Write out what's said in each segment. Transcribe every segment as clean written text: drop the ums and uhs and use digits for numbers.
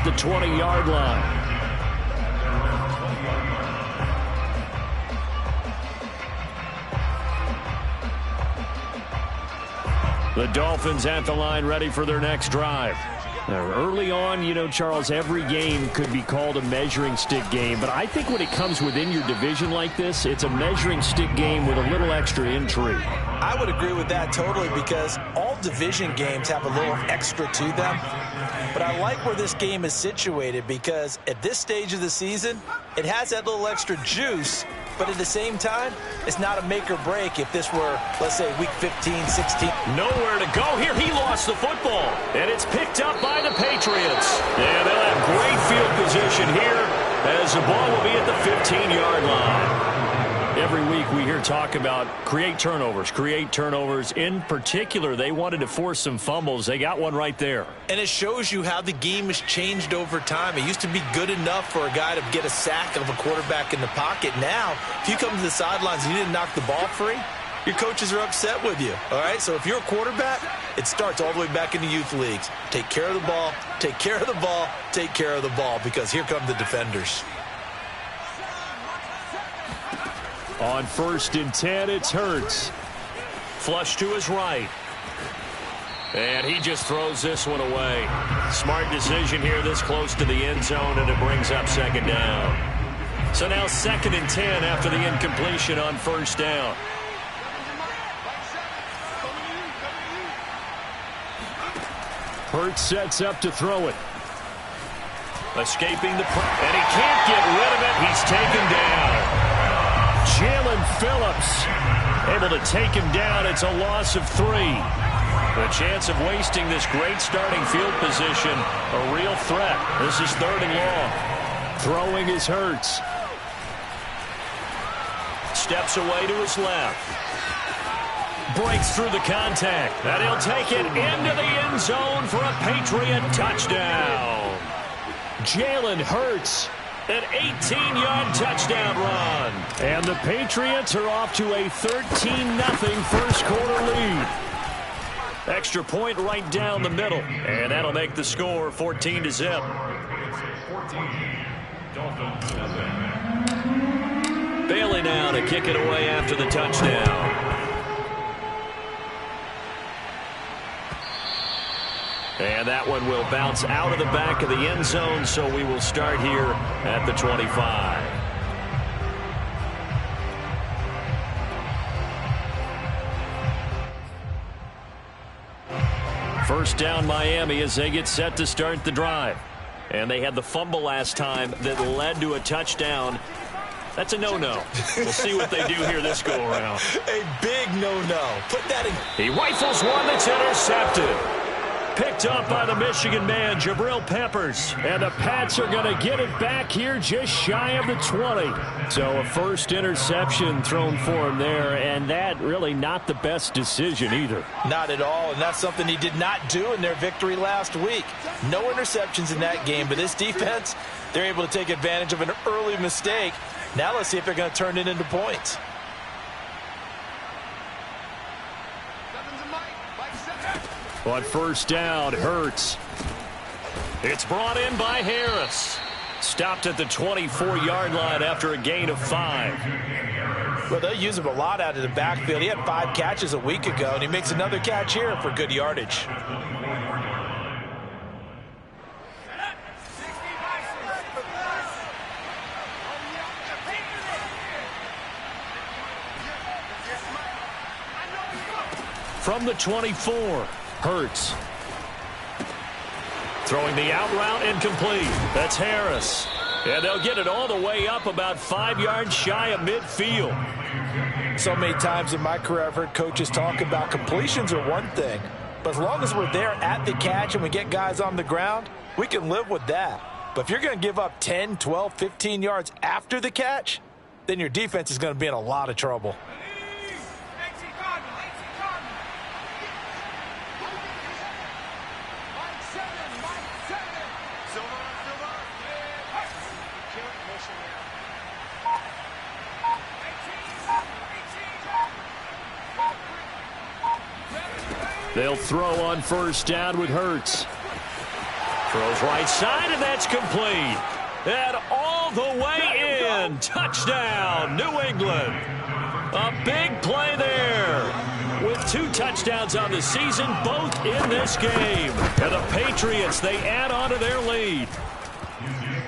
at the 20-yard line. The Dolphins at the line, ready for their next drive. Now, early on, you know, Charles, every game could be called a measuring stick game. But I think when it comes within your division like this, it's a measuring stick game with a little extra intrigue. I would agree with that totally, because all division games have a little extra to them. But I like where this game is situated, because at this stage of the season, it has that little extra juice. But at the same time, it's not a make or break if this were, let's say, week 15, 16. Nowhere to go here. He lost the football. And it's picked up by the Patriots. And they'll have great field position here as the ball will be at the 15-yard line. Every week we hear talk about create turnovers. In particular, they wanted to force some fumbles. They got one right there. And it shows you how the game has changed over time. It used to be good enough for a guy to get a sack of a quarterback in the pocket. Now, if you come to the sidelines and you didn't knock the ball free, your coaches are upset with you. All right, so if you're a quarterback, it starts all the way back in the youth leagues. Take care of the ball, take care of the ball, take care of the ball, because here come the defenders. On 1st and 10, it's Hurts. Flush to his right. And he just throws this one away. Smart decision here this close to the end zone, and it brings up 2nd down. So now 2nd and 10 after the incompletion on 1st down. Hurts sets up to throw it. Escaping the and he can't get rid of it. He's taken down. Jalen Phillips able to take him down. It's a loss of 3. The chance of wasting this great starting field position, a real threat. This is 3rd and long. Throwing is Hurts. Steps away to his left. Breaks through the contact. And he'll take it into the end zone for a Patriot touchdown. Jalen Hurts. An 18-yard touchdown run. And the Patriots are off to a 13-0 first quarter lead. Extra point right down the middle. And that'll make the score 14-0. Bailey now to kick it away after the touchdown. And that one will bounce out of the back of the end zone, so we will start here at the 25. First down Miami as they get set to start the drive. And they had the fumble last time that led to a touchdown. That's a no-no. We'll see what they do here this go-around. A big no-no. Put that in. He rifles one that's intercepted. Picked up by the Michigan man, Jabril Peppers. And the Pats are going to get it back here just shy of the 20. So a first interception thrown for him there, and that really not the best decision either. Not at all, and that's something he did not do in their victory last week. No interceptions in that game, but this defense, they're able to take advantage of an early mistake. Now let's see if they're going to turn it into points. On first down, Hurts. It's brought in by Harris. Stopped at the 24-yard line after a gain of 5. Well, they'll use him a lot out of the backfield. He had 5 catches a week ago, and he makes another catch here for good yardage. From the 24, Hurts. Throwing the out route incomplete. That's Harris. And they'll get it all the way up about 5 yards shy of midfield. So many times in my career I've heard coaches talk about completions are one thing. But as long as we're there at the catch and we get guys on the ground, we can live with that. But if you're going to give up 10, 12, 15 yards after the catch, then your defense is going to be in a lot of trouble. They'll throw on first down with Hurts. Throws right side, and that's complete. And all the way in. Touchdown, New England. A big play there. With 2 touchdowns on the season, both in this game. And the Patriots, they add on to their lead.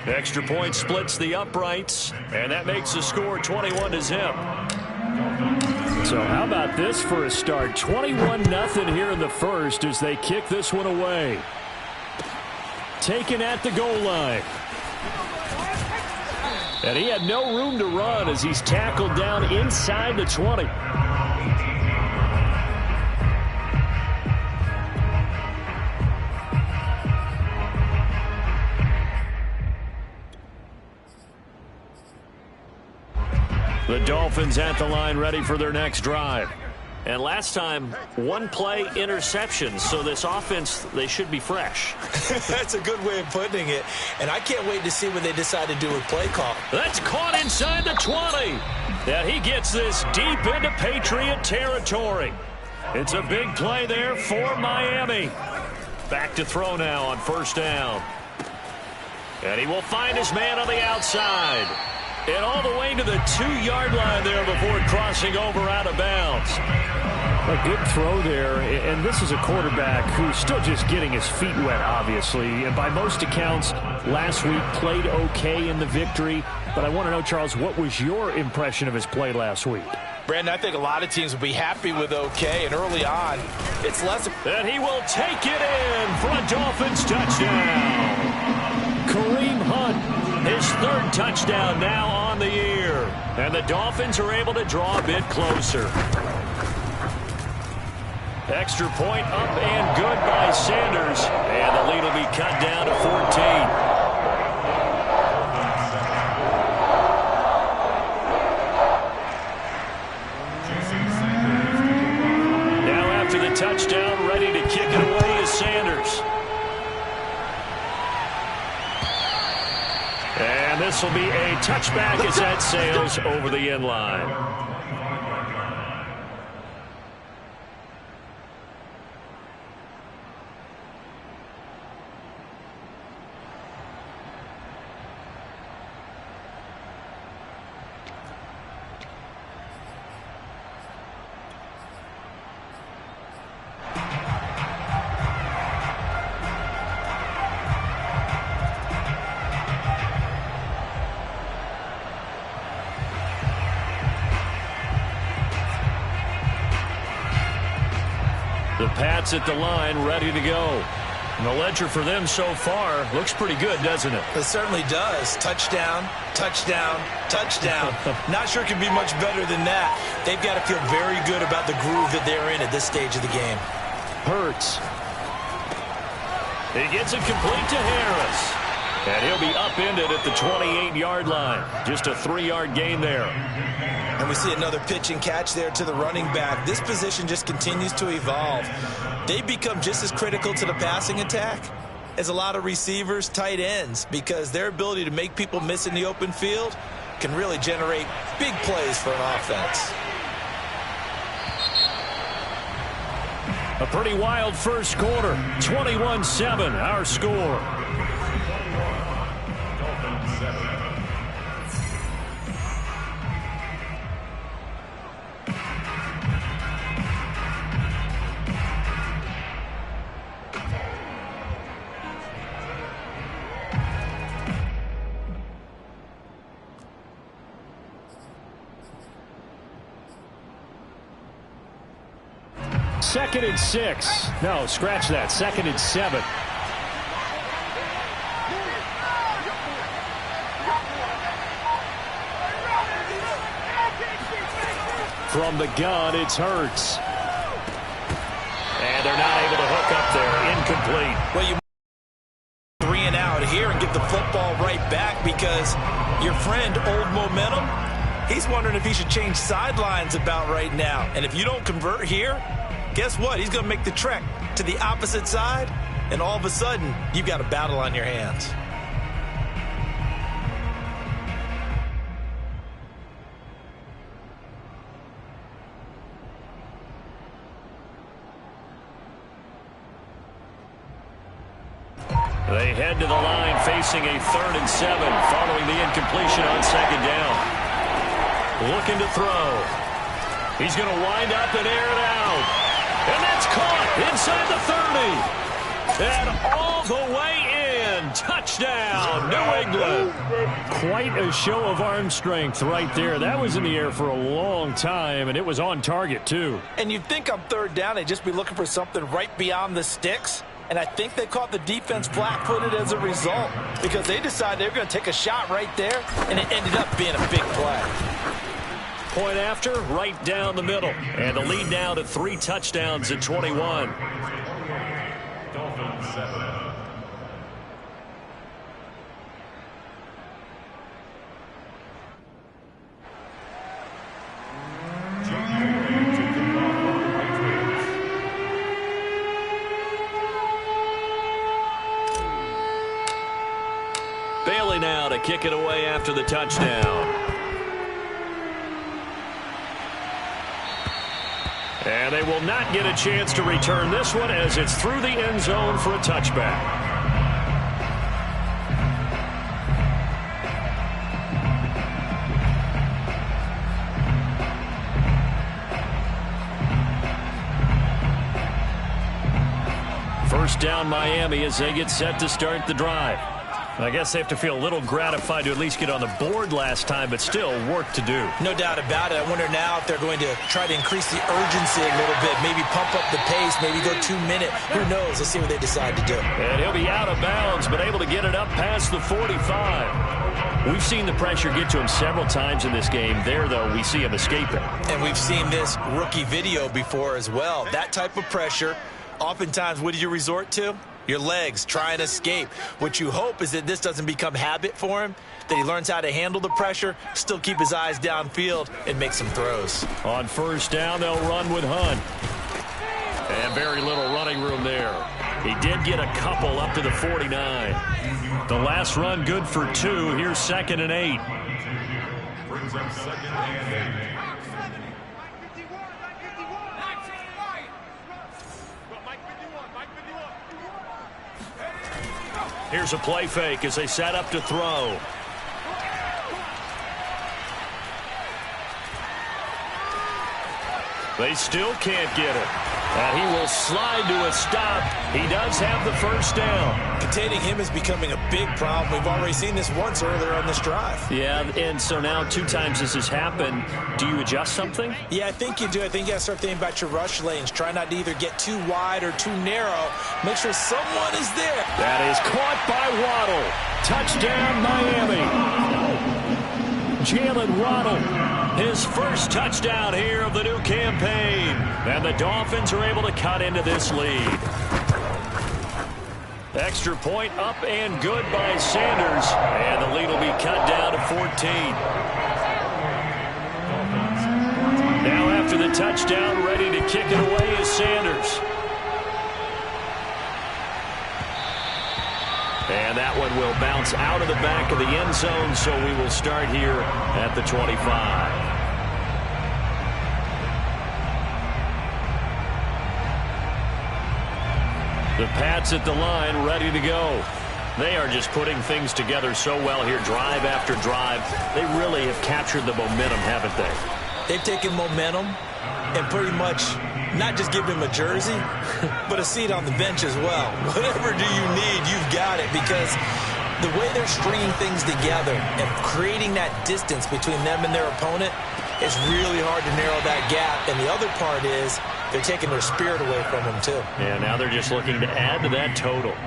Extra point splits the uprights, and that makes the score 21-0. So how about this for a start? 21-0 here in the first as they kick this one away. Taken at the goal line. And he had no room to run as he's tackled down inside the 20. The Dolphins at the line ready for their next drive. And last time, 1 play interception. So this offense, they should be fresh. That's a good way of putting it. And I can't wait to see what they decide to do with play call. That's caught inside the 20. And he gets this deep into Patriot territory. It's a big play there for Miami. Back to throw now on first down. And he will find his man on the outside. And all the way to the 2-yard line there before crossing over out of bounds. A good throw there, and this is a quarterback who's still just getting his feet wet, obviously. And by most accounts, last week played okay in the victory. But I want to know, Charles, what was your impression of his play last week? Brandon, I think a lot of teams will be happy with okay, and early on, it's less. And he will take it in for a Dolphins touchdown. Kareem Hunt, his 3rd touchdown now on the year. And the Dolphins are able to draw a bit closer. Extra point up and good by Sanders. And the lead will be cut down to 14. Touchdown, ready to kick it away is Sanders. And this will be a touchback as that sails over the end line. The Pats at the line, ready to go. And the ledger for them so far looks pretty good, doesn't it? It certainly does. Touchdown, touchdown, touchdown. Not sure it could be much better than that. They've got to feel very good about the groove that they're in at this stage of the game. Hurts. He gets it complete to Harris. And he'll be upended at the 28-yard line. Just a 3-yard gain there. And we see another pitch and catch there to the running back. This position just continues to evolve. They become just as critical to the passing attack as a lot of receivers, tight ends, because their ability to make people miss in the open field can really generate big plays for an offense. A pretty wild first quarter. 21-7, our score. Second and 6. No, scratch that. Second and 7. From the gun, it's Hurts. And they're not able to hook up there. Incomplete. Well, you 3 and out here and get the football right back because your friend, Old Momentum, he's wondering if he should change sidelines about right now. And if you don't convert here, guess what? He's going to make the trek to the opposite side, and all of a sudden, you've got a battle on your hands. They They head to the line facing a 3rd and 7 following the incompletion on 2nd down. Looking to throw. He's going to wind up and air it out. And that's caught inside the 30. And all the way in. Touchdown, New England. Quite a show of arm strength right there. That was in the air for a long time, and it was on target, too. And you'd think on 3rd down, they'd just be looking for something right beyond the sticks. And I think they caught the defense flat-footed as a result because they decided they were going to take a shot right there, and it ended up being a big play. Point after, right down the middle. And the lead now to 3 touchdowns at 21. Bailey now to kick it away after the touchdown. And they will not get a chance to return this one as it's through the end zone for a touchback. First down Miami as they get set to start the drive. I guess they have to feel a little gratified to at least get on the board last time, but still work to do. No doubt about it. I wonder now if they're going to try to increase the urgency a little bit, maybe pump up the pace, maybe go 2-minute. Who knows? Let's see what they decide to do. And he'll be out of bounds, but able to get it up past the 45. We've seen the pressure get to him several times in this game. There, though, we see him escaping. And we've seen this rookie video before as well. That type of pressure, oftentimes, what do you resort to? Your legs, try and escape. What you hope is that this doesn't become habit for him, that he learns how to handle the pressure, still keep his eyes downfield, and make some throws. On first down, they'll run with Hunt. And very little running room there. He did get a couple up to the 49. The last run good for 2. Here's 2nd and 8. Brings up 2nd and 8. Here's a play fake as they set up to throw. They still can't get it. And he will slide to a stop. He does have the first down. Containing him is becoming a big problem. We've already seen this once earlier on this drive. Yeah, and so now 2 times this has happened. Do you adjust something? Yeah, I think you do. I think you got to start thinking about your rush lanes. Try not to either get too wide or too narrow. Make sure someone is there. That is caught by Waddle. Touchdown, Miami. Jalen Waddle, his first touchdown here of the new campaign. And the Dolphins are able to cut into this lead. Extra point up and good by Sanders. And the lead will be cut down to 14. Now after the touchdown, ready to kick it away is Sanders. And that one will bounce out of the back of the end zone, so we will start here at the 25. The Pats at the line, ready to go. They are just putting things together so well here, drive after drive. They really have captured the momentum, haven't they? They've taken momentum and pretty much not just give him a jersey, but a seat on the bench as well. Whatever do you need, you've got it, because the way they're stringing things together and creating that distance between them and their opponent, it's really hard to narrow that gap. And the other part is they're taking their spirit away from them, too. Yeah, now they're just looking to add to that total.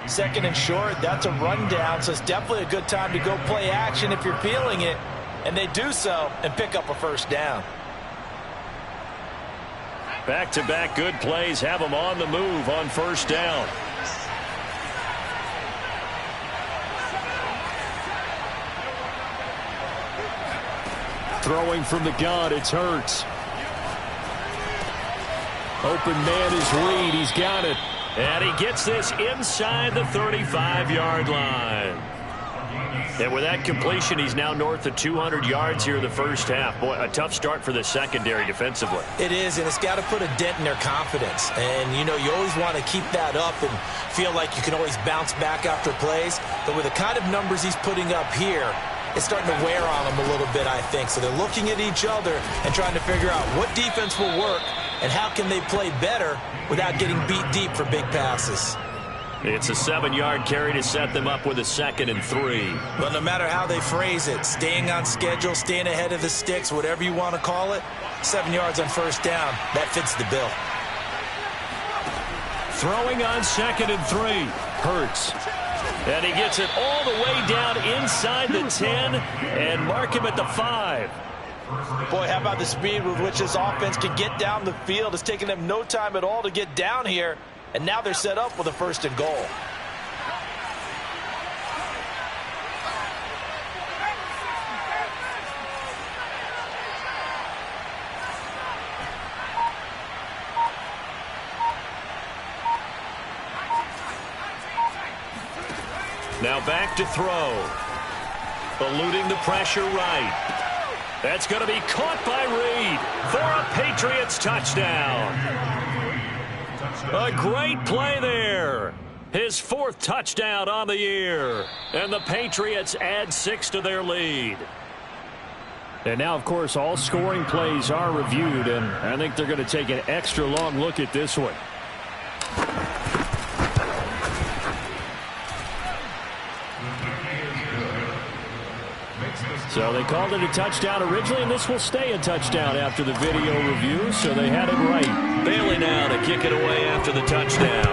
2nd and short, that's a rundown, so it's definitely a good time to go play action if you're feeling it. And they do so and pick up a first down. Back-to-back good plays have them on the move on first down. Throwing from the gun, it's Hurts. Open man is Reed. He's got it. And he gets this inside the 35-yard line. And with that completion, he's now north of 200 yards here in the first half. Boy, a tough start for the secondary defensively. It is, and it's got to put a dent in their confidence. And, you know, you always want to keep that up and feel like you can always bounce back after plays. But with the kind of numbers he's putting up here, it's starting to wear on them a little bit, I think. So they're looking at each other and trying to figure out what defense will work and how can they play better without getting beat deep for big passes. It's a 7-yard carry to set them up with a 2nd and 3. Well, no matter how they phrase it, staying on schedule, staying ahead of the sticks, whatever you want to call it, 7 yards on first down, that fits the bill. Throwing on 2nd and 3. Hurts. And he gets it all the way down inside the 10 and mark him at the 5. Boy, how about the speed with which this offense can get down the field? It's taken them no time at all to get down here. And now they're set up with a 1st and goal. Now back to throw. Eluding the pressure right. That's going to be caught by Reed for a Patriots touchdown. A great play there. His 4th touchdown on the year. And the Patriots add 6 to their lead. And now, of course, all scoring plays are reviewed, and I think they're going to take an extra long look at this one. So they called it a touchdown originally, and this will stay a touchdown after the video review, so they had it right. Bailey now to kick it away after the touchdown.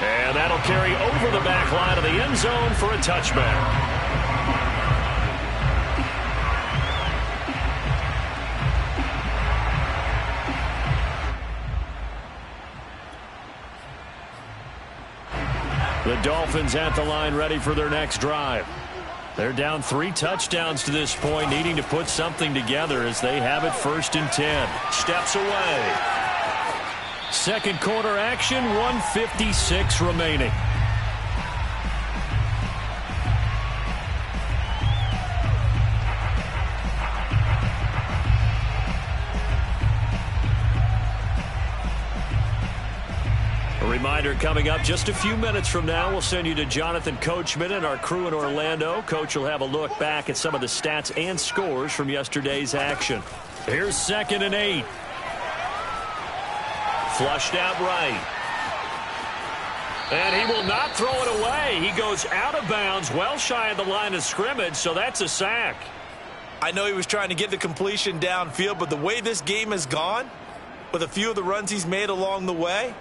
And that'll carry over the back line of the end zone for a touchback. The Dolphins at the line ready for their next drive. They're down 3 touchdowns to this point, needing to put something together as they have it 1st and 10. Steps away. 2nd quarter action, 1:56 remaining. Reminder coming up just a few minutes from now, we'll send you to Jonathan Coachman and our crew in Orlando. Coach will have a look back at some of the stats and scores from yesterday's action. Here's 2nd and 8. Flushed out right. And he will not throw it away. He goes out of bounds, well shy of the line of scrimmage, so that's a sack. I know he was trying to get the completion downfield, but the way this game has gone, with a few of the runs he's made along the way,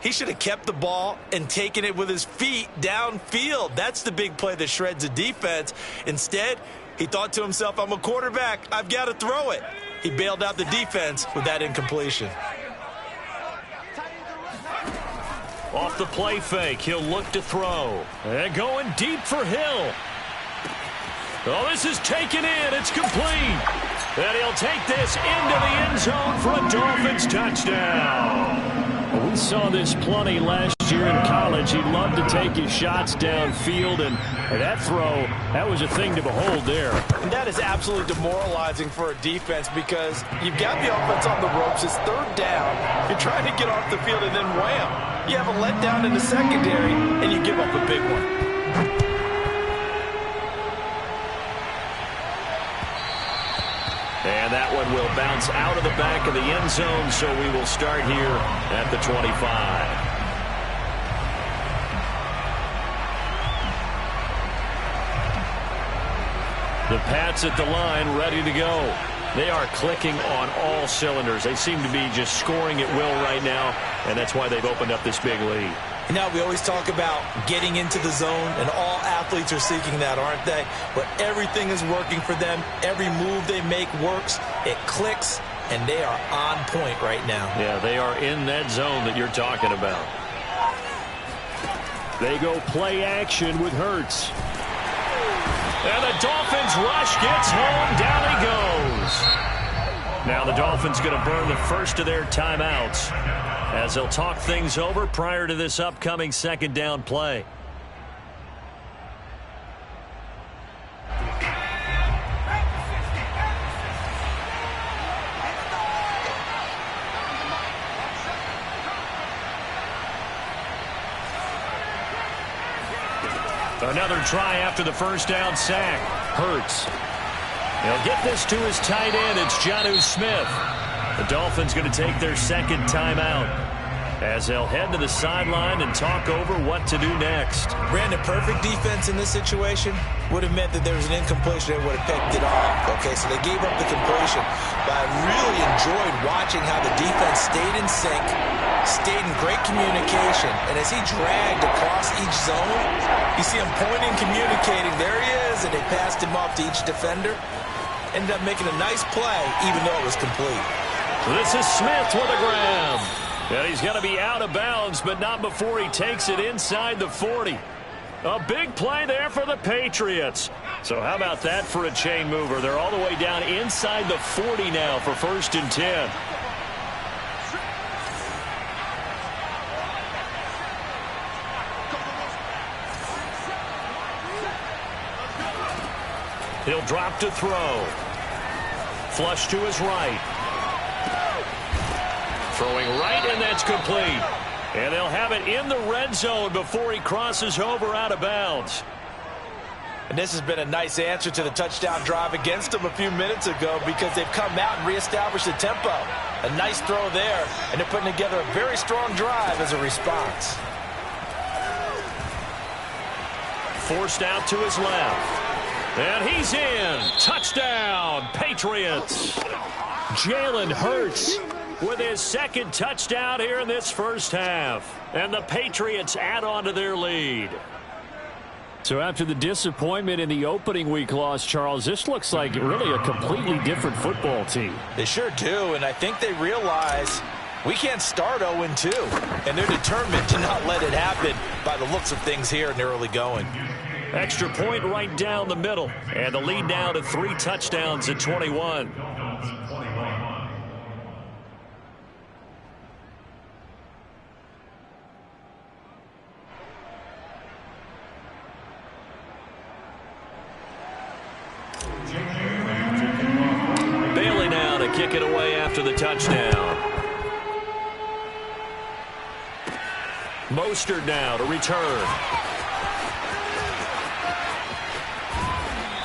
he should have kept the ball and taken it with his feet downfield. That's the big play that shreds a defense. Instead, he thought to himself, I'm a quarterback. I've got to throw it. He bailed out the defense with that incompletion. Off the play fake, he'll look to throw. And going deep for Hill. Oh, this is taken in. It's complete. And he'll take this into the end zone for a Dolphins touchdown. We saw this plenty last year in college. He loved to take his shots downfield, and that throw, that was a thing to behold there. And that is absolutely demoralizing for a defense because you've got the offense on the ropes. It's 3rd down. You're trying to get off the field, and then wham, you have a letdown in the secondary, and you give up a big one. And that one will bounce out of the back of the end zone, so we will start here at the 25. The Pats at the line ready to go. They are clicking on all cylinders. They seem to be just scoring at will right now, and that's why they've opened up this big lead. Now, we always talk about getting into the zone, and all athletes are seeking that, aren't they? But everything is working for them. Every move they make works. It clicks, and they are on point right now. Yeah, they are in that zone that you're talking about. They go play action with Hurts. And the Dolphins rush gets home. Down he goes. Now the Dolphins going to burn the first of their timeouts. as they'll talk things over prior to this upcoming second down play. Another try after the first down sack. Hurts. He'll get this to his tight end. It's Jonnu Smith. The Dolphins going to take their second timeout as they'll head to the sideline and talk over what to do next. Brandon, perfect defense in this situation would have meant that there was an incompletion. They would have picked it off. Okay, so they gave up the completion. But I really enjoyed watching how the defense stayed in sync, stayed in great communication. And as he dragged across each zone, you see him pointing, communicating. There he is, and they passed him off to each defender. Ended up making a nice play, even though it was complete. This is Smith with a grab. And he's going to be out of bounds, but not before he takes it inside the 40. A big play there for the Patriots. So how about that for a chain mover? They're all the way down inside the 40 now for 1st and 10. He'll drop to throw. Flush to his right. Throwing right, and that's complete. And they'll have it in the red zone before he crosses over out of bounds. And this has been a nice answer to the touchdown drive against them a few minutes ago because they've come out and reestablished the tempo. A nice throw there, and they're putting together a very strong drive as a response. Forced out to his left. And he's in. Touchdown, Patriots. Jalen Hurts with his second touchdown here in this first half. And the Patriots add on to their lead. So after the disappointment in the opening week loss, Charles, this looks like really a completely different football team. They sure do, and I think they realize we can't start 0-2. And they're determined to not let it happen by the looks of things here in the early going. Extra point right down the middle. And the lead now to 3 touchdowns at 21. Bailey now to kick it away after the touchdown. Mostert now to return.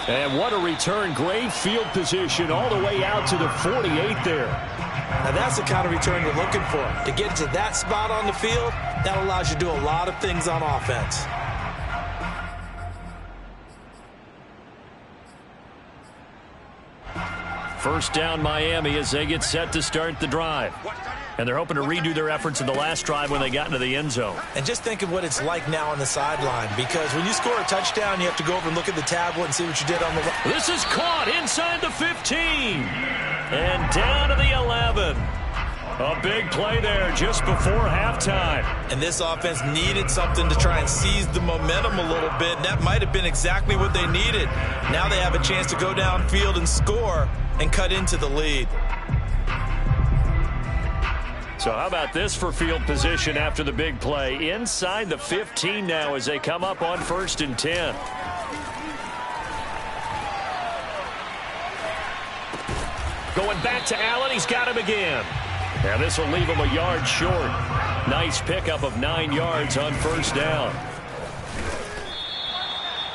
And what a return. Great field position all the way out to the 48 there. Now that's the kind of return you're looking for. To get to that spot on the field, that allows you to do a lot of things on offense. First down Miami as they get set to start the drive. And they're hoping to redo their efforts in the last drive when they got into the end zone. And just think of what it's like now on the sideline, because when you score a touchdown, you have to go over and look at the tablet and see what you did on the... This is caught inside the 15. And down to the 11. A big play there just before halftime. And this offense needed something to try and seize the momentum a little bit. And that might have been exactly what they needed. Now they have a chance to go downfield and score and cut into the lead. So how about this for field position after the big play? Inside the 15 now as they come up on 1st and 10. Going back to Allen. He's got him again. And this will leave him a yard short. Nice pickup of 9 yards on first down.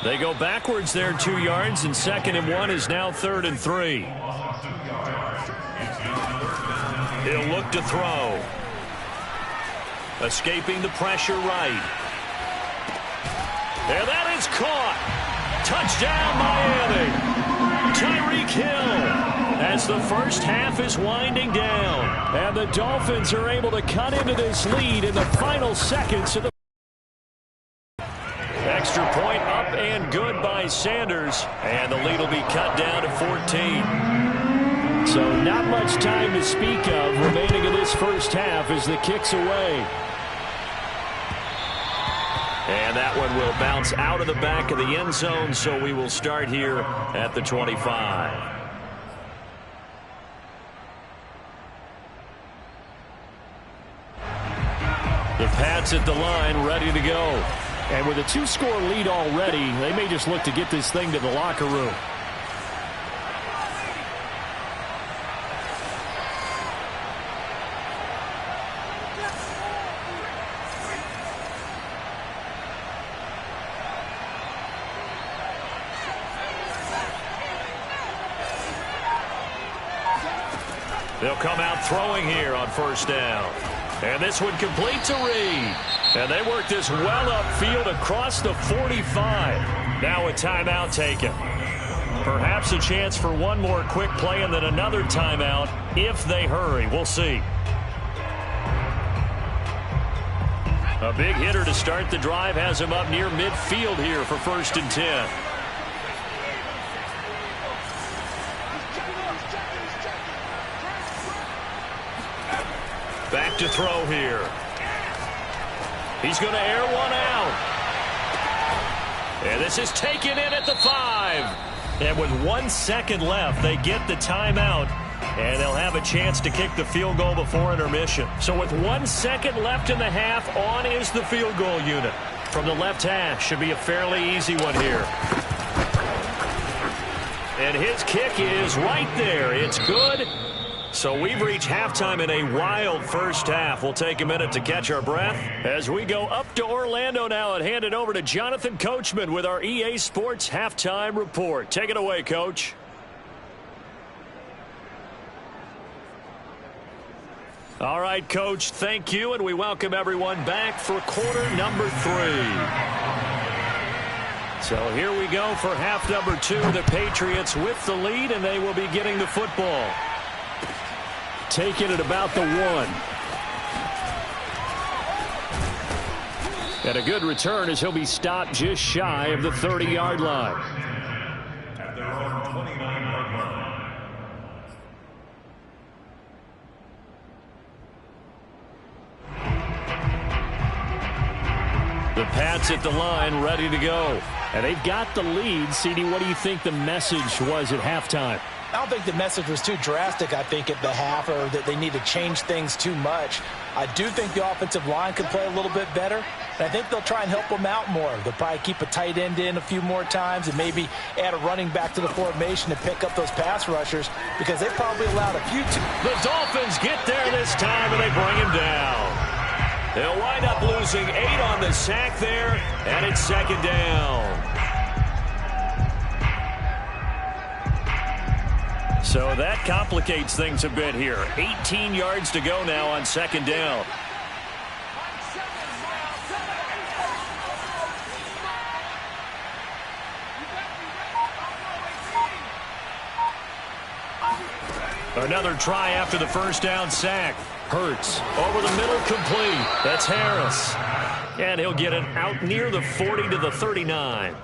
They go backwards there 2 yards, and 2nd and 1 is now 3rd and 3. He'll look to throw. Escaping the pressure right. And that is caught. Touchdown, Miami. Tyreek Hill as the first half is winding down. And the Dolphins are able to cut into this lead in the final seconds of the... Extra point up and good by Sanders. And the lead will be cut down to 14. So not much time to speak of remaining in this first half as the kick's away. And that one will bounce out of the back of the end zone, so we will start here at the 25. The Pats at the line, ready to go. And with a 2-score lead already, they may just look to get this thing to the locker room. They'll come out throwing here on first down. And this one complete to Reed. And they work this well upfield across the 45. Now a timeout taken. Perhaps a chance for one more quick play and then another timeout if they hurry. We'll see. A big hitter to start the drive has him up near midfield here for 1st and 10. Back to throw here. He's going to air one out. And this is taken in at the 5. And with 1 second left, they get the timeout. And they'll have a chance to kick the field goal before intermission. So with 1 second left in the half, on is the field goal unit. From the left hash, should be a fairly easy one here. And his kick is right there. It's good. So we've reached halftime in a wild first half. We'll take a minute to catch our breath as we go up to Orlando now and hand it over to Jonathan Coachman with our EA Sports Halftime Report. Take it away, Coach. All right, Coach, thank you, and we welcome everyone back for quarter number 3. So here we go for half number 2. The Patriots with the lead, and they will be getting the football. Taking it about the 1. And a good return as he'll be stopped just shy of the 30-yard line. At their own 29-yard line. The Pats at the line, ready to go. And they've got the lead. CD, what do you think the message was at halftime? I don't think the message was too drastic, I think, at the half, or that they need to change things too much. I do think the offensive line could play a little bit better, and I think they'll try and help them out more. They'll probably keep a tight end in a few more times and maybe add a running back to the formation to pick up those pass rushers, because they probably allowed a few. The Dolphins get there this time, and they bring him down. They'll wind up losing 8 on the sack there, and it's 2nd down. So that complicates things a bit here. 18 yards to go now on 2nd down. Another try after the first down sack. Hurts over the middle, complete. That's Harris. And he'll get it out near the 40 to the 39.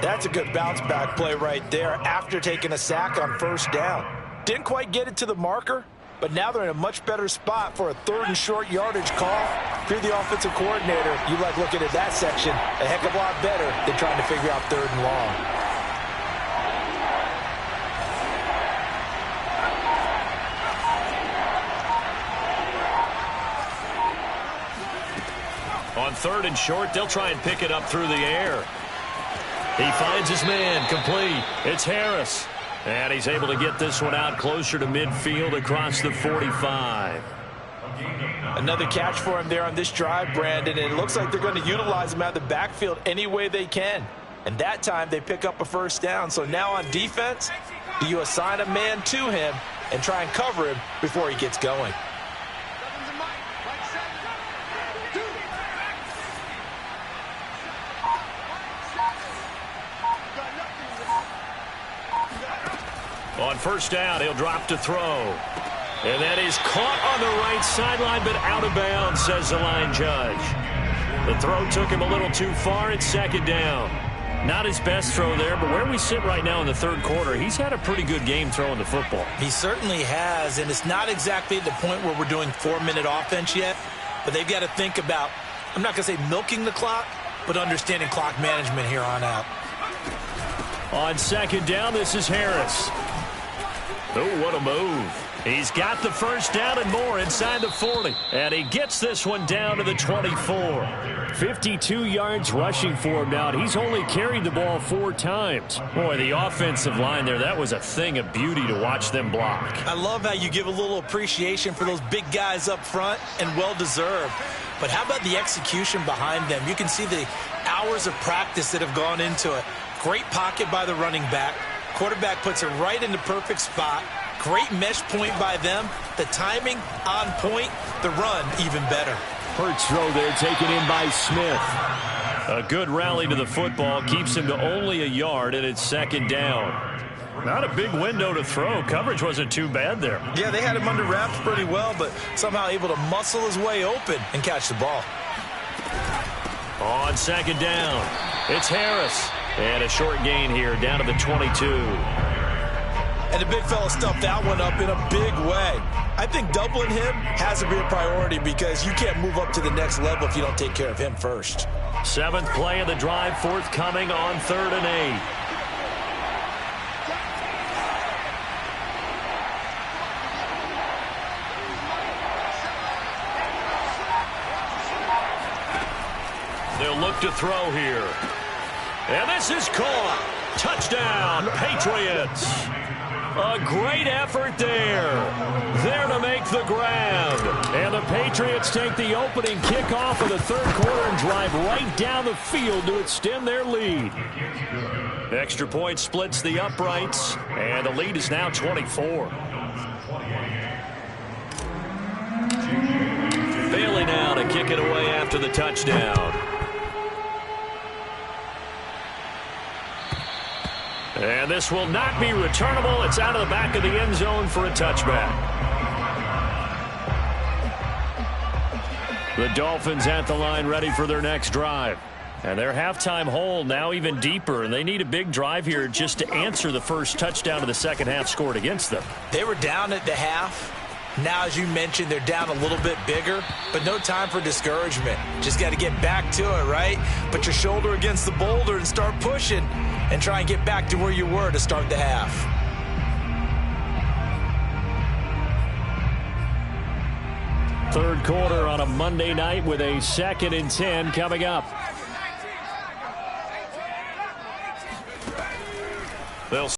That's a good bounce-back play right there after taking a sack on first down. Didn't quite get it to the marker, but now they're in a much better spot for a 3rd and short yardage call. If you're the offensive coordinator, you like looking at that section a heck of a lot better than trying to figure out 3rd and long. On 3rd and short, they'll try and pick it up through the air. He finds his man, complete. It's Harris. And he's able to get this one out closer to midfield across the 45. Another catch for him there on this drive, Brandon, and it looks like they're going to utilize him out of the backfield any way they can. And that time they pick up a first down. So now on defense, do you assign a man to him and try and cover him before he gets going? On first down, he'll drop to throw. And that is caught on the right sideline, but out of bounds, says the line judge. The throw took him a little too far. It's 2nd down. Not his best throw there, but where we sit right now in the 3rd quarter, he's had a pretty good game throwing the football. He certainly has, and it's not exactly at the point where we're doing 4-minute offense yet, but they've got to think about, I'm not going to say milking the clock, but understanding clock management here on out. On 2nd down, this is Harris. Oh, what a move. He's got the first down and more inside the 40. And he gets this one down to the 24. 52 yards rushing for him now. And he's only carried the ball 4 times. Boy, the offensive line there, that was a thing of beauty to watch them block. I love how you give a little appreciation for those big guys up front, and well-deserved. But how about the execution behind them? You can see the hours of practice that have gone into it. Great pocket by the running back. Quarterback puts it right in the perfect spot. Great mesh point by them. The timing on point. The run even better. Hurts throw there taken in by Smith. A good rally to the football. Keeps him to only a yard, and it's second down. Not a big window to throw. Coverage wasn't too bad there. Yeah, they had him under wraps pretty well, but somehow able to muscle his way open and catch the ball. On second down, it's Harris. And a short gain here, down to the 22. And the big fella stuffed that one up in a big way. I think doubling him has to be a priority because you can't move up to the next level if you don't take care of him first. 7th play of the drive, forthcoming on 3rd and 8. They'll look to throw here. And this is caught. Touchdown, Patriots. A great effort there. There to make the grab. And the Patriots take the opening kickoff of the 3rd quarter and drive right down the field to extend their lead. Extra point splits the uprights. And the lead is now 24. Bailey now to kick it away after the touchdown. And this will not be returnable. It's out of the back of the end zone for a touchback. The Dolphins at the line ready for their next drive. And their halftime hole now even deeper. And they need a big drive here just to answer the first touchdown of the second half scored against them. They were down at the half. Now, as you mentioned, they're down a little bit bigger, but no time for discouragement. Just got to get back to it, right? Put your shoulder against the boulder and start pushing and try and get back to where you were to start the half. Third quarter on a Monday night with a 2nd and 10 coming up. They'll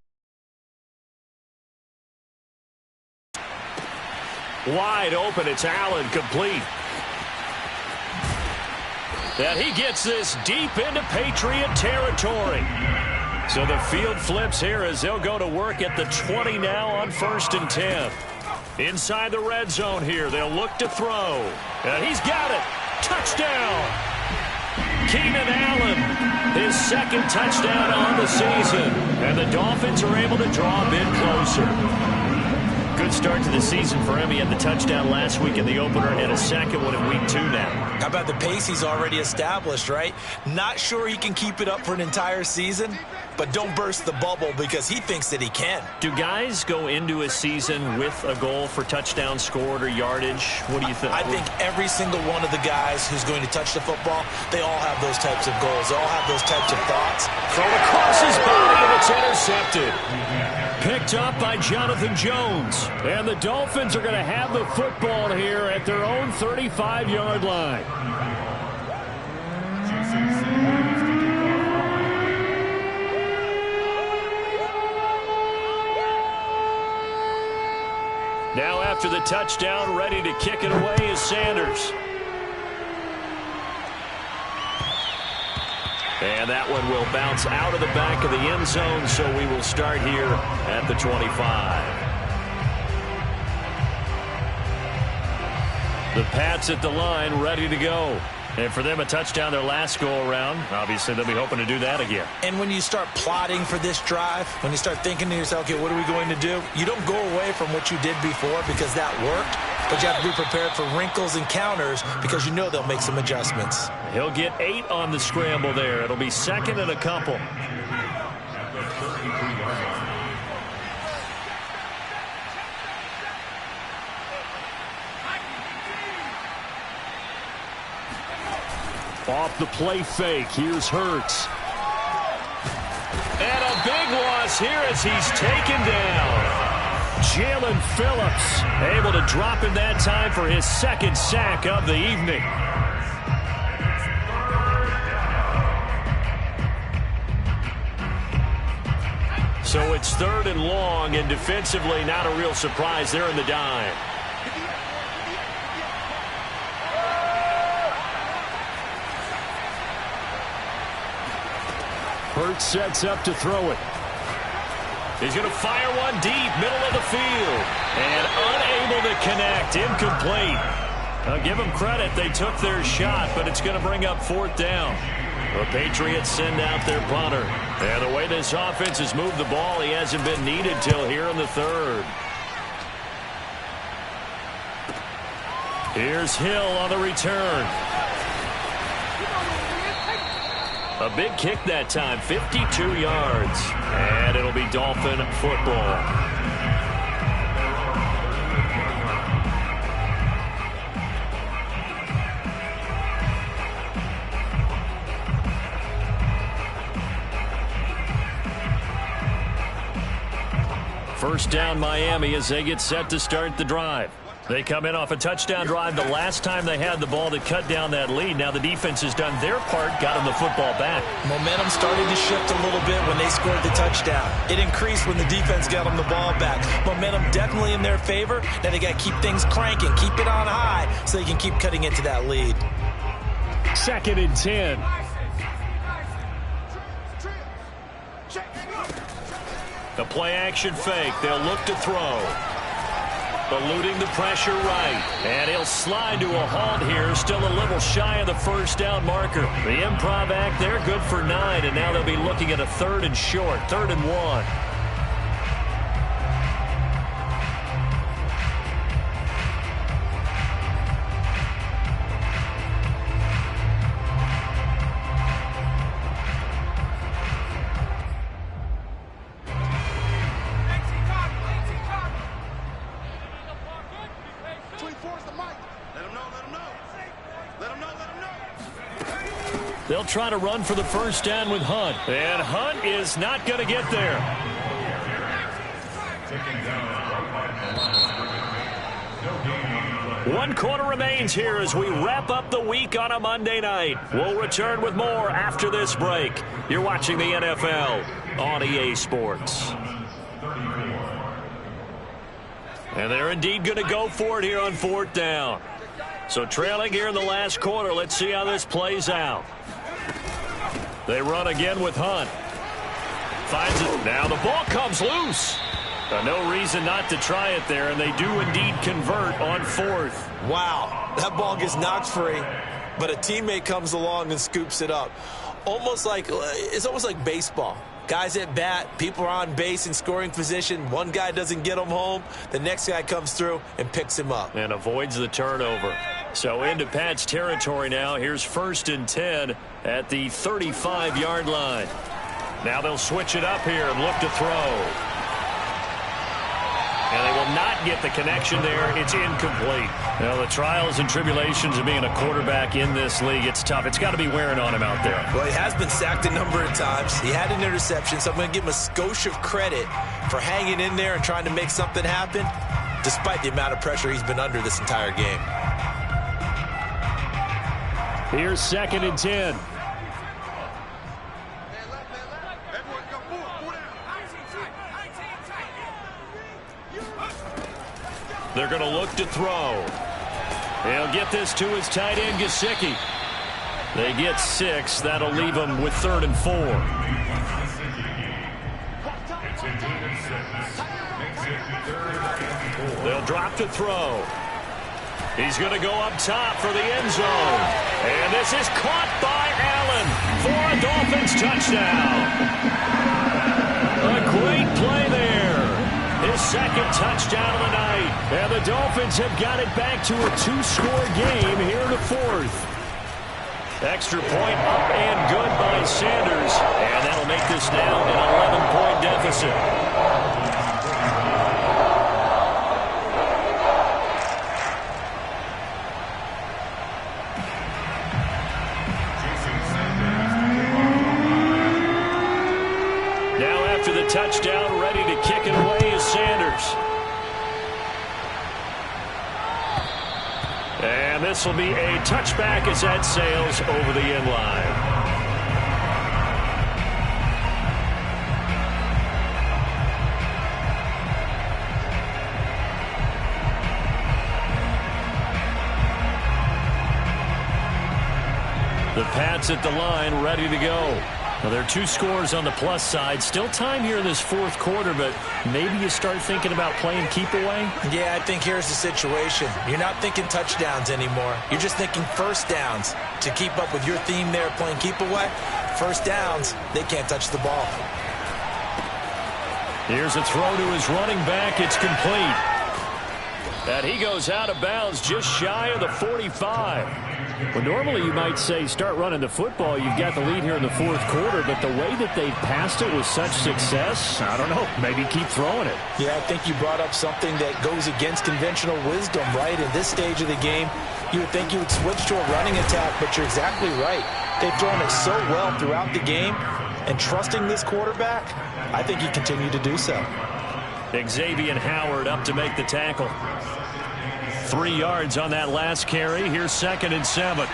wide open. It's Allen, complete. And he gets this deep into Patriot territory. So the field flips here as they'll go to work at the 20 now on 1st and 10. Inside the red zone here, they'll look to throw. And he's got it. Touchdown. Keenan Allen, his 2nd touchdown on the season. And the Dolphins are able to draw a bit closer. Good start to the season for him. He had the touchdown last week in the opener and a 2nd one in week 2 now. How about the pace he's already established, right? Not sure he can keep it up for an entire season, but don't burst the bubble because he thinks that he can. Do guys go into a season with a goal for touchdown scored or yardage? What do you think? I think every single one of the guys who's going to touch the football, they all have those types of goals. They all have those types of thoughts. Throw across his body and it's intercepted. Picked up by Jonathan Jones. And the Dolphins are going to have the football here at their own 35-yard line. Now after the touchdown, ready to kick it away is Sanders. And that one will bounce out of the back of the end zone, so we will start here at the 25. The Pats at the line, ready to go. And for them, a touchdown their last go-around. Obviously, they'll be hoping to do that again. And when you start plotting for this drive, when you start thinking to yourself, okay, what are we going to do? You don't go away from what you did before because that worked, but you have to be prepared for wrinkles and counters because you know they'll make some adjustments. He'll get 8 on the scramble there. It'll be 2nd and a couple. Off the play fake, here's Hurts. And a big loss here as he's taken down. Jalen Phillips able to drop him that time for his second sack of the evening. So it's 3rd and long, and defensively not a real surprise there in the dime. Hurts sets up to throw it. He's going to fire one deep, middle of the field. And unable to connect, incomplete. I'll give them credit, they took their shot, but it's going to bring up 4th down. The Patriots send out their punter. And the way this offense has moved the ball, he hasn't been needed till here in the 3rd. Here's Hill on the return. A big kick that time, 52 yards. And it'll be Dolphin football. First down Miami as they get set to start the drive. They come in off a touchdown drive the last time they had the ball that cut down that lead. Now the defense has done their part, got them the football back. Momentum started to shift a little bit when they scored the touchdown. It increased when the defense got them the ball back. Momentum definitely in their favor. Now they got to keep things cranking, keep it on high so they can keep cutting into that lead. 2nd and 10. The play action fake. They'll look to throw. Eluding the pressure right. And he'll slide to a halt here. Still a little shy of the first down marker. The improv act, they're good for 9. And now they'll be looking at a 3rd and short. 3rd and 1. They'll try to run for the first down with Hunt. And Hunt is not going to get there. One quarter remains here as we wrap up the week on a Monday night. We'll return with more after this break. You're watching the NFL on EA Sports. And they're indeed going to go for it here on 4th down. So trailing here in the last quarter, let's see how this plays out. They run again with Hunt. Finds it. Now the ball comes loose. No reason not to try it there, and they do indeed convert on 4th. Wow, that ball gets knocked free, but a teammate comes along and scoops it up. It's almost like baseball. Guys at bat, people are on base in scoring position. One guy doesn't get him home. The next guy comes through and picks him up. And avoids the turnover. So into Pat's territory now. Here's 1st and 10 at the 35-yard line. Now they'll switch it up here and look to throw. And they will not get the connection there. It's incomplete. Now, the trials and tribulations of being a quarterback in this league, it's tough. It's got to be wearing on him out there. Well, he has been sacked a number of times. He had an interception, so I'm going to give him a skosh of credit for hanging in there and trying to make something happen, despite the amount of pressure he's been under this entire game. Here's 2nd and 10. They're going to look to throw. He'll get this to his tight end, Gesicki. They get 6. That'll leave them with 3rd and 4. They'll drop to throw. He's going to go up top for the end zone. And this is caught by Allen for a Dolphins touchdown. A great play there. His 2nd touchdown of the night. And the Dolphins have got it back to a 2-score game here in the 4th. Extra point up and good by Sanders. And that'll make this now an 11-point deficit. Touchdown, ready to kick it away is Sanders. this will be a touchback as that sails over the end line. The Pats at the line, ready to go. Well, there are 2 scores on the plus side. Still time here in this fourth quarter, but maybe you start thinking about playing keep away? Yeah, I think here's the situation. You're not thinking touchdowns anymore. You're just thinking first downs. To keep up with your theme there, playing keep away, first downs, they can't touch the ball. Here's a throw to his running back. It's complete. And he goes out of bounds just shy of the 45. Well, normally you might say start running the football. You've got the lead here in the fourth quarter, but the way that they've passed it with such success, I don't know, maybe keep throwing it. Yeah, I think you brought up something that goes against conventional wisdom, right? In this stage of the game, you would think you would switch to a running attack, but you're exactly right. They've thrown it so well throughout the game, and trusting this quarterback, I think you continue to do so. Xavier Howard up to make the tackle. 3 yards on that last carry. Here's 2nd and 7.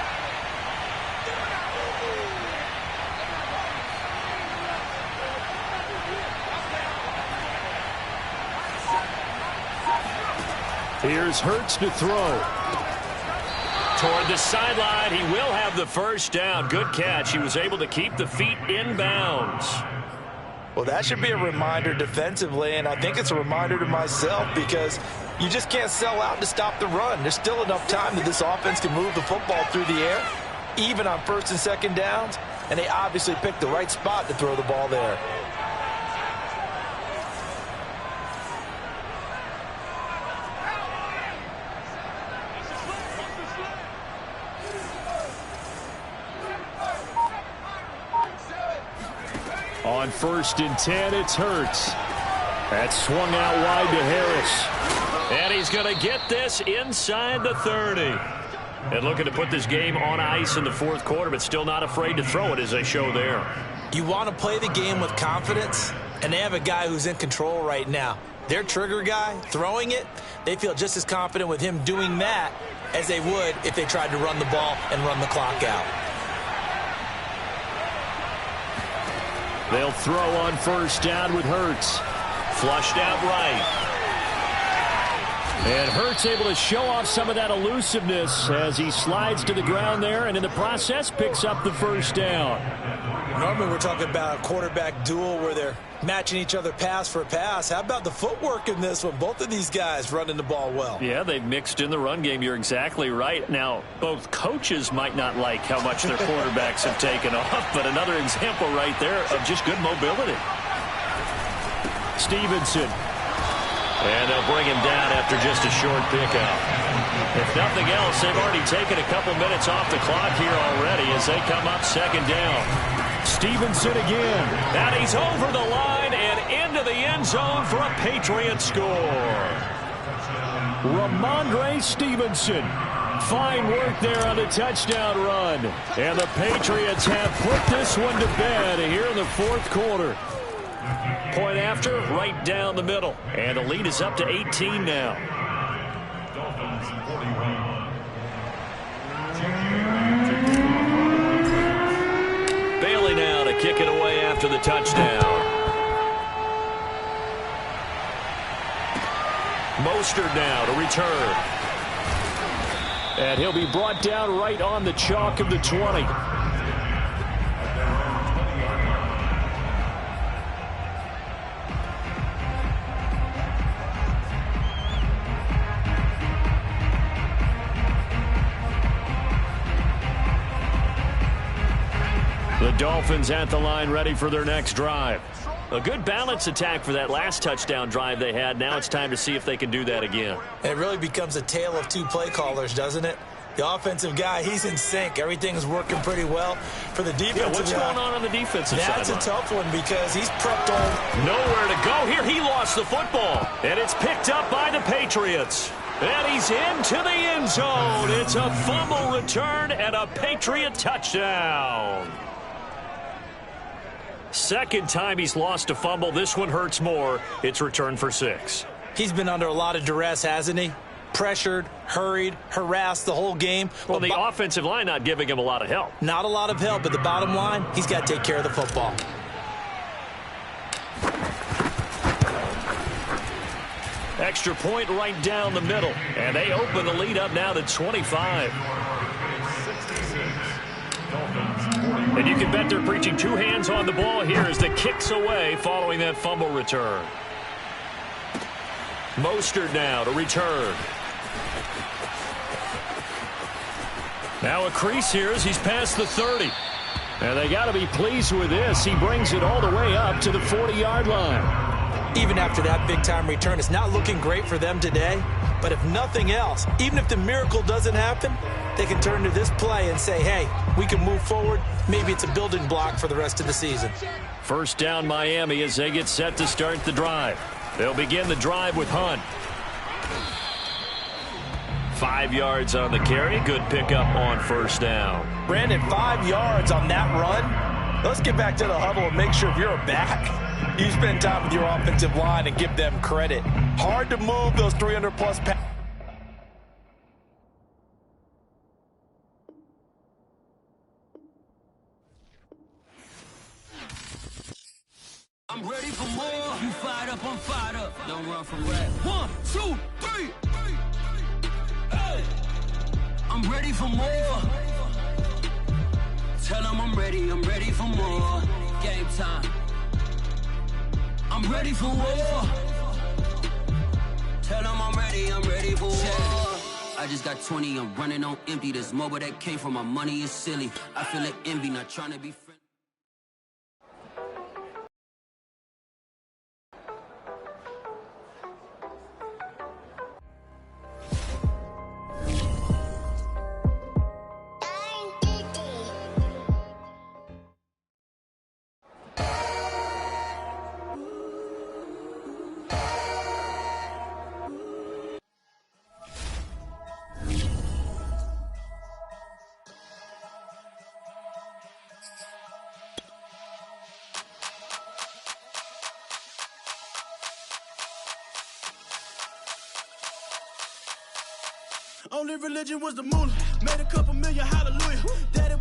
Here's Hurts to throw. Toward the sideline, he will have the first down. Good catch. He was able to keep the feet in bounds. Well, that should be a reminder defensively, and I think it's a reminder to myself because you just can't sell out to stop the run. There's still enough time that this offense can move the football through the air, even on 1st and 2nd downs, and they obviously picked the right spot to throw the ball there. On 1st and 10, it's Hurts. That swung out wide to Harris. And he's going to get this inside the 30. And looking to put this game on ice in the fourth quarter, but still not afraid to throw it as they show there. You want to play the game with confidence, and they have a guy who's in control right now. Their trigger guy, throwing it, they feel just as confident with him doing that as they would if they tried to run the ball and run the clock out. They'll throw on 1st down with Hurts. Flushed out right. And Hurts able to show off some of that elusiveness as he slides to the ground there and in the process picks up the first down. Normally we're talking about a quarterback duel where they're matching each other pass for pass. How about the footwork in this one? Both of these guys running the ball well. Yeah, they've mixed in the run game. You're exactly right. Now, both coaches might not like how much their quarterbacks have taken off, but another example right there of just good mobility. Stevenson. And they'll bring him down after just a short pickup. If nothing else, they've already taken a couple minutes off the clock here already as they come up 2nd down. Stevenson again. And he's over the line and into the end zone for a Patriot score. Ramondre Stevenson. Fine work there on the touchdown run. And the Patriots have put this one to bed here in the fourth quarter. Point after, right down the middle. And the lead is up to 18 now. Bailey now to kick it away after the touchdown. Mostert now to return. And he'll be brought down right on the chalk of the 20. The Dolphins at the line ready for their next drive. A good balance attack for that last touchdown drive they had. Now it's time to see if they can do that again. It really becomes a tale of two play callers, doesn't it? The offensive guy, he's in sync. Everything's working pretty well. For the defensive guy, what's going on the defensive side? That's a tough one because he's prepped on. Nowhere to go. Here he lost the football. And it's picked up by the Patriots. And he's into the end zone. It's a fumble return and a Patriot touchdown. Second time he's lost a fumble. This one hurts more. It's returned for 6. He's been under a lot of duress, hasn't he? pressured, hurried, harassed the whole game. Well, the offensive line not giving him a lot of help. Not a lot of help, but the bottom line, he's got to take care of the football. Extra point right down the middle. And they open the lead up now to 25. And you can bet they're preaching two hands on the ball here as the kick's away following that fumble return. Mostert now to return. Now a crease here as he's past the 30. And they got to be pleased with this. He brings it all the way up to the 40-yard line. Even after that big-time return, it's not looking great for them today. But if nothing else, even if the miracle doesn't happen, they can turn to this play and say, hey, we can move forward. Maybe it's a building block for the rest of the season. First down Miami as they get set to start the drive. They'll begin the drive with Hunt. 5 yards on the carry. Good pickup on first down. Brandon, 5 yards on that run. Let's get back to the huddle and make sure if you're a back, you spend time with your offensive line and give them credit. Hard to move those 300-plus pounds. I'm ready for more. You fired up, I'm fired up. Don't run from rap. 1, 2, 3. Hey. I'm ready for more. Tell them I'm ready for more. Game time. I'm ready for war. Tell them I'm ready for war. I just got 20, I'm running on empty. This mobile that came from my money is silly. I feel like envy, not trying to be friendly. Only religion was the moolah. Made a couple million, hallelujah. Daddy